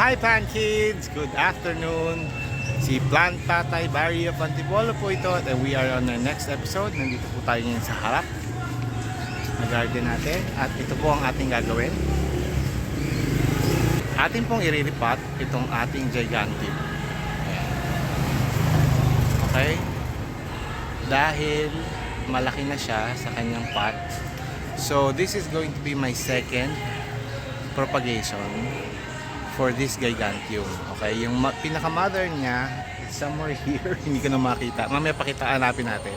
Hi Pan Kids! Good afternoon! Si Plant Tatay Barry of Antipolo po ito at we are on our next episode. Nandito po tayo ngayon sa harap na garden natin at ito po ang ating gagawin. Atin pong iriripat itong ating gigantic. Okay? Dahil malaki na siya sa kanyang pot. So this is going to be my second propagation for this gigantium. Okay, yung pinaka-mother niya is somewhere here. Hindi ko na makita. Mamaya hanapin natin.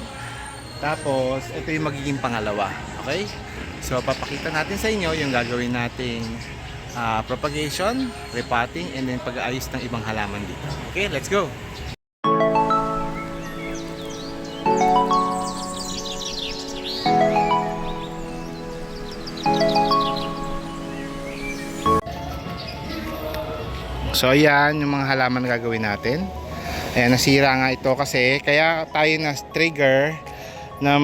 Tapos, ito yung magiging pangalawa. Okay? So, papakita natin sa inyo yung gagawin nating propagation, repotting, and then pag-aayos ng ibang halaman dito. Okay, let's go! So ayan yung mga halaman na gagawin natin. Ayan, nasira nga ito kasi kaya tayo na trigger na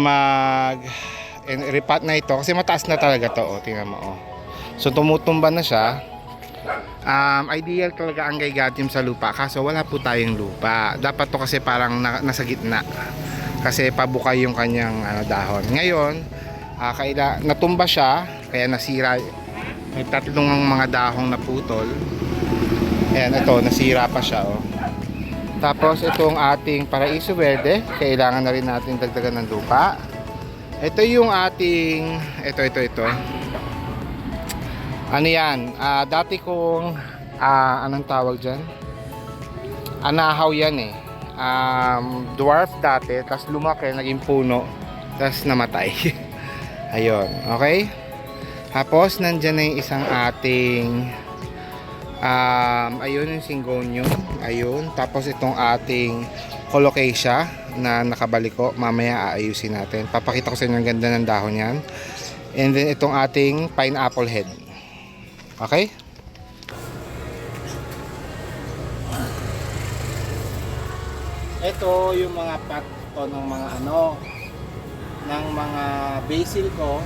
repot na ito kasi mataas na talaga to. O, tingnan mo. So tumutumba na siya. Ideal talaga ang gigantium sa lupa kaso wala po tayong lupa. Dapat to kasi parang nasa gitna kasi pabukay yung kanyang dahon. Ngayon natumba siya kaya nasira. May tatlong mga dahong naputol. Ayan, ito, nasira pa siya, oh. Tapos, itong ating Paraiso Verde, kailangan na rin natin dagdagan ng lupa. Ito yung ating, ito. Ano yan? Dati kong, anong tawag dyan? Anahaw yan, eh. Dwarf dati, tapos lumaki, naging puno, tapos namatay. Ayun, okay? Tapos, nandyan na yung isang ating ayun yung Syngonium, ayun. Tapos itong ating Colocasia na nakabaliko, mamaya aayusin natin. Papakita ko sa inyo ang ganda ng dahon yan. And then itong ating pineapple head. Okay? Ito yung mga pato ng mga ng mga basil ko.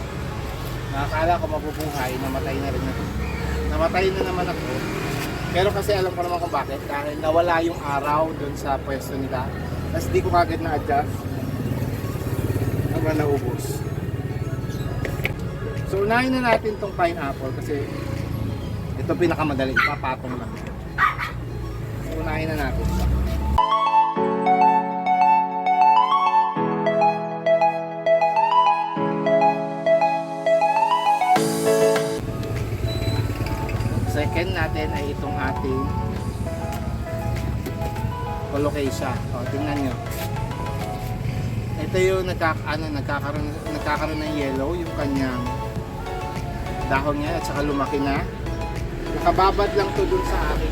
Nakakala ko mabubuhay, namatay na rin ako. Namatay na naman ako. Pero kasi alam ko naman kung bakit. Dahil nawala yung araw dun sa pwesto nila. Tapos di ko kagad na-adjust. Hanggang naubos. So unahin na natin tong pineapple kasi ito pinakamadali. Ipapatong lang. So unahin na natin. Second natin ay itong ating Colocasia. O, tingnan nyo. Ito yung nagkakaroon ng yellow, yung kanyang dahon niya at saka lumaki na. Nakababad lang to dun sa aking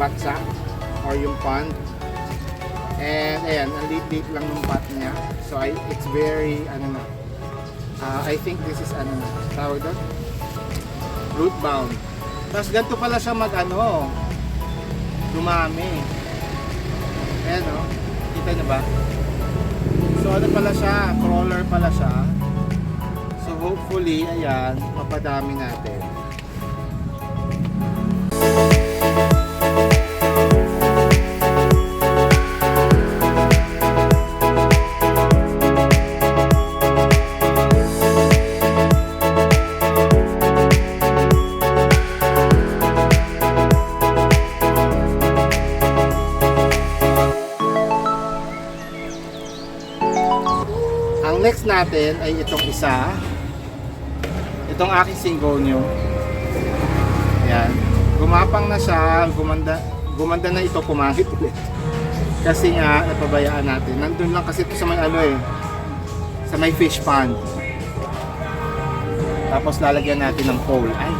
batsa or yung pond. And ayan, ang lit-lit lang yung pot niya. So it's very I think this is tawag doon? Root bound. Tapos ganito pala siya dumami. Ayan o. Kita nyo ba? So pala siya? Crawler pala siya. So hopefully, ayan, mapadami natin. Ang next natin ay itong isa. Itong aking Syngonium. Ayan. Gumapang na siya. Gumanda na ito. Pumangit ulit. Kasi nga, napabayaan natin. Nandun lang kasi ito sa may sa may fish pond. Tapos lalagyan natin ng pole. Ay.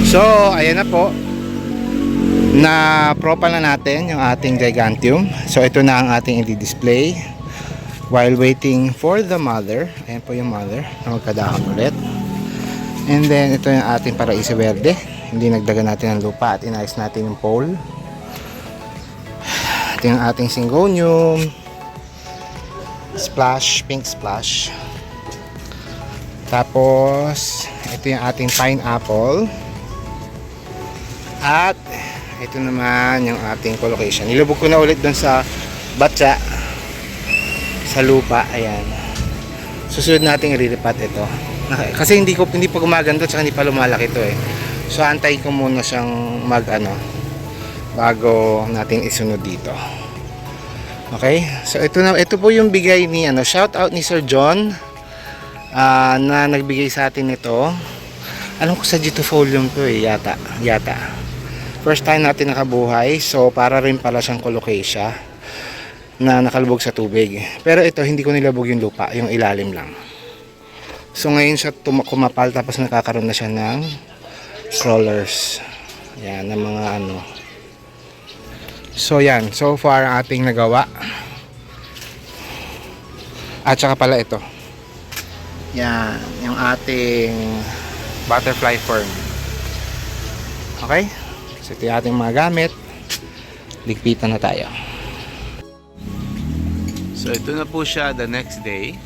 So, ayan na po. Na propa na natin yung ating gigantium. So, ito na ang ating i-display while waiting for the mother. Ayan po yung mother na magkadahon ulit. And then, ito yung ating Paraiso Verde. Hindi nagdagan natin ng lupa at inayos natin yung pole. Ito yung ating Syngonium. Splash, pink splash. Tapos, ito yung ating pineapple. At, ito naman yung ating collocation. Nilubog ko na ulit doon sa batsa. Sa lupa, ayan. Susunod nating irilipat ito. Kasi hindi pa gumaganda at hindi pa lumalaki ito eh. So, antayin ko muna siyang bago natin isunod dito. Okay? So, ito po yung bigay ni, shout out ni Sir John. Na nagbigay sa atin nito. Alam ko sa Gitofolium to eh, yata. First time natin nakabuhay, so para rin pala siyang colocasia na nakalubog sa tubig. Pero ito hindi ko nilabog yung lupa, yung ilalim lang. So ngayon siya kumapal tapos nakakaroon na siya ng crawlers. Yan, ng mga So yan, so far ang ating nagawa. At saka pala ito. Yan, yung ating butterfly fern. Okay? So ito yung ating mga gamit. Ligpitan na tayo. So ito na po siya the next day.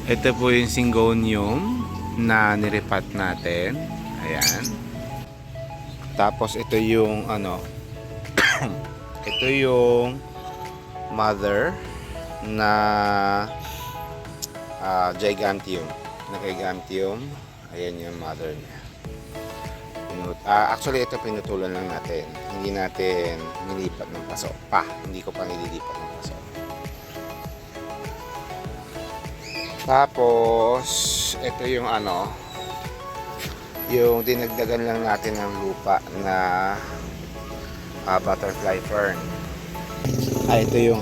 Ito po yung Syngonium na niripat natin. Ayan. Tapos ito yung ito yung mother na gigantium. Ayan yung mother niya. Actually ito pinutulan lang natin. Hindi natin nilipat ng paso pa. Hindi ko pa nililipat ng paso. Tapos ito yung yung dinagdagan lang natin ng lupa na butterfly fern. Ito yung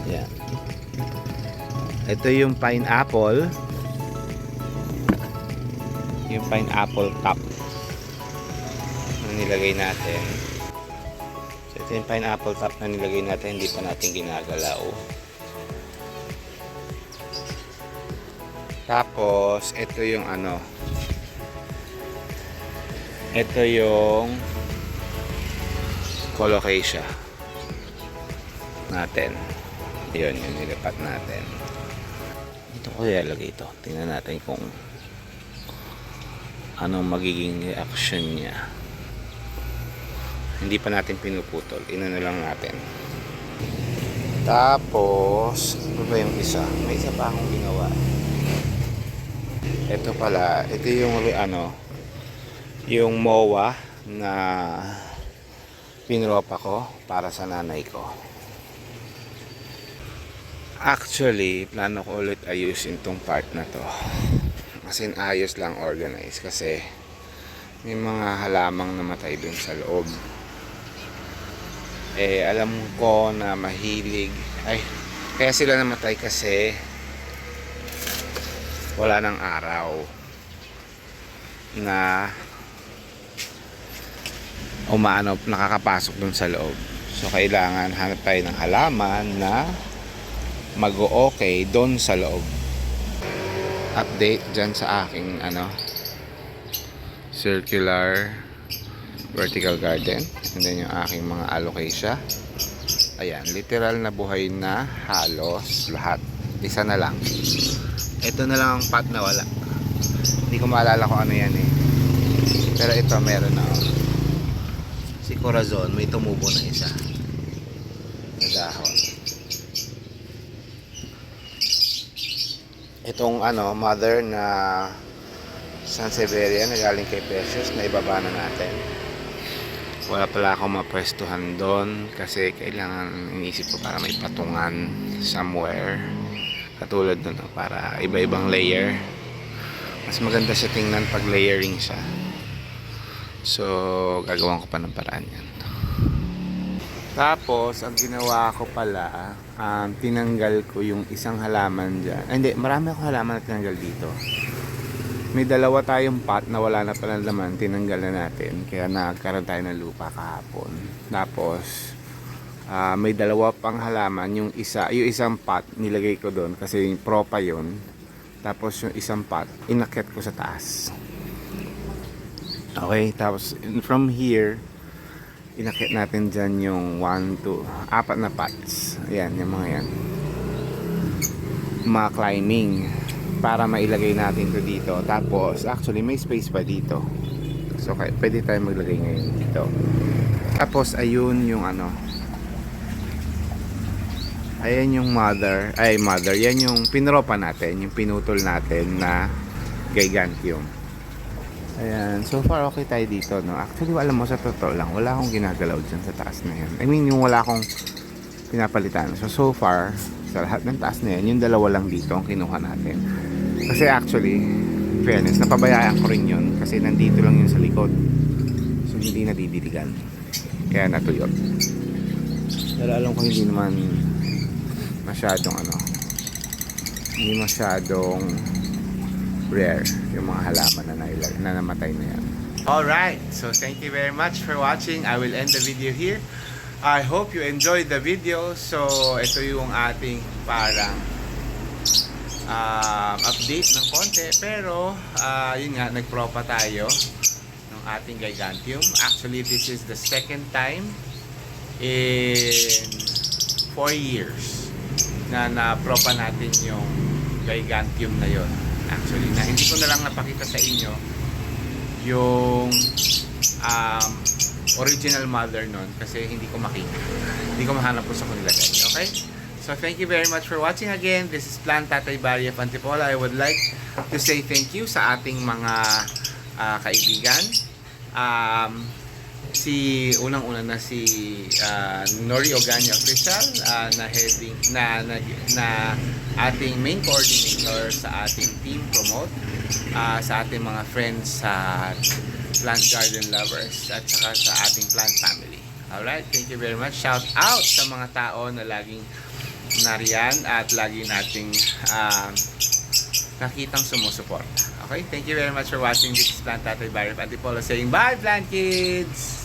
yan. Ito yung pineapple. Yung pineapple top na nilagay natin. So ito yung pineapple top na nilagay natin, hindi pa natin ginagalaw. Tapos ito yung ito yung colocasia natin. Yun yung nilipat natin. Ito ko ilalagay ito. Tingnan natin kung anong magiging reaction niya. Hindi pa natin pinuputol, inano lang natin. Tapos ano ba yung isa? May isa pa akong ginawa. Ito pala, ito yung yung MOA na pinropa ko para sa nanay ko. Actually plano ko ulit ayusin tong part na to. As in, ayos lang organize kasi may mga halamang namatay dun sa loob. Alam ko na mahilig. Kaya sila namatay kasi wala nang araw na nakakapasok dun sa loob. So kailangan hanap tayo ng halaman na mag-o-okay dun sa loob. Update dyan sa aking circular vertical garden, and then yung aking mga alocasia. Ayan, literal na buhay na halos lahat. Isa na lang, ito na lang ang pot na wala. Hindi ko maalala kung ano yan pero ito meron na si Corazon, may tumubo na isa na dahon. Itong mother na Sansevieria na galing kay Precious na ibaba na natin. Wala pala akong mapwestuhan doon kasi kailangan, inisip ko para may patungan somewhere katulad doon para iba-ibang layer. Mas maganda siya tingnan pag layering siya. So gagawin ko pa ng paraan yan. Tapos ang ginawa ko pala, tinanggal ko yung isang halaman dyan. Hindi, marami akong halaman na tinanggal dito. May dalawa tayong pot na wala na pala laman, tinanggal na natin. Kaya nagkaroon tayo ng lupa kahapon. Tapos, may dalawa pang halaman. Yung isang pot, nilagay ko doon kasi propa yun. Tapos yung isang pot, inakyat ko sa taas. Okay, tapos from here, inakyat natin dyan yung 1, 2, 4 na pots. Ayan, yung mga yan. Mga climbing. Para mailagay natin to dito. Tapos actually may space pa dito, so pwede tayo maglagay ngayon dito. Tapos ayun yung ano, ayan yung mother, yan yung pinropa natin, yung pinutol natin na gigantium. Ayan, so far okay tayo dito, no? Actually alam mo, sa totoo lang, wala akong ginagalaw dyan sa taas na yan. I mean yung wala akong pinapalitan. So far sa lahat ng taas na yan, yung dalawa lang dito ang kinuha natin. Kasi actually, in fairness, napabayaan ko rin yun kasi nandito lang yun sa likod. So hindi nadidiligan. Kaya natuyot. Pero alam ko hindi naman masyadong hindi masyadong rare yung mga halaman na namatay na yan. Alright, so thank you very much for watching. I will end the video here. I hope you enjoyed the video. So ito yung ating parang update ng konti, pero yun nga, nagpropa tayo ng ating gigantium. Actually this is the second time in 4 years na napropa natin yung gigantium na yon. Actually na hindi ko na lang napakita sa inyo yung original mother nun kasi hindi ko makita, hindi ko mahanap kung sa kung nilagay. Okay, so thank you very much for watching again. This is Plant Tatay Barry of Antipolo. I would like to say thank you sa ating mga kaibigan. Unang-una na si Nori Oganya Official, na heading na ating main coordinator sa ating team promote, sa ating mga friends sa plant garden lovers, at saka sa ating plant family. Alright, thank you very much. Shout out sa mga tao na laging nariyan at lagi nating nakitang sumusuporta. Okay, thank you very much for watching. This is Plant Tatay Barry of Antipolo saying bye, plant kids!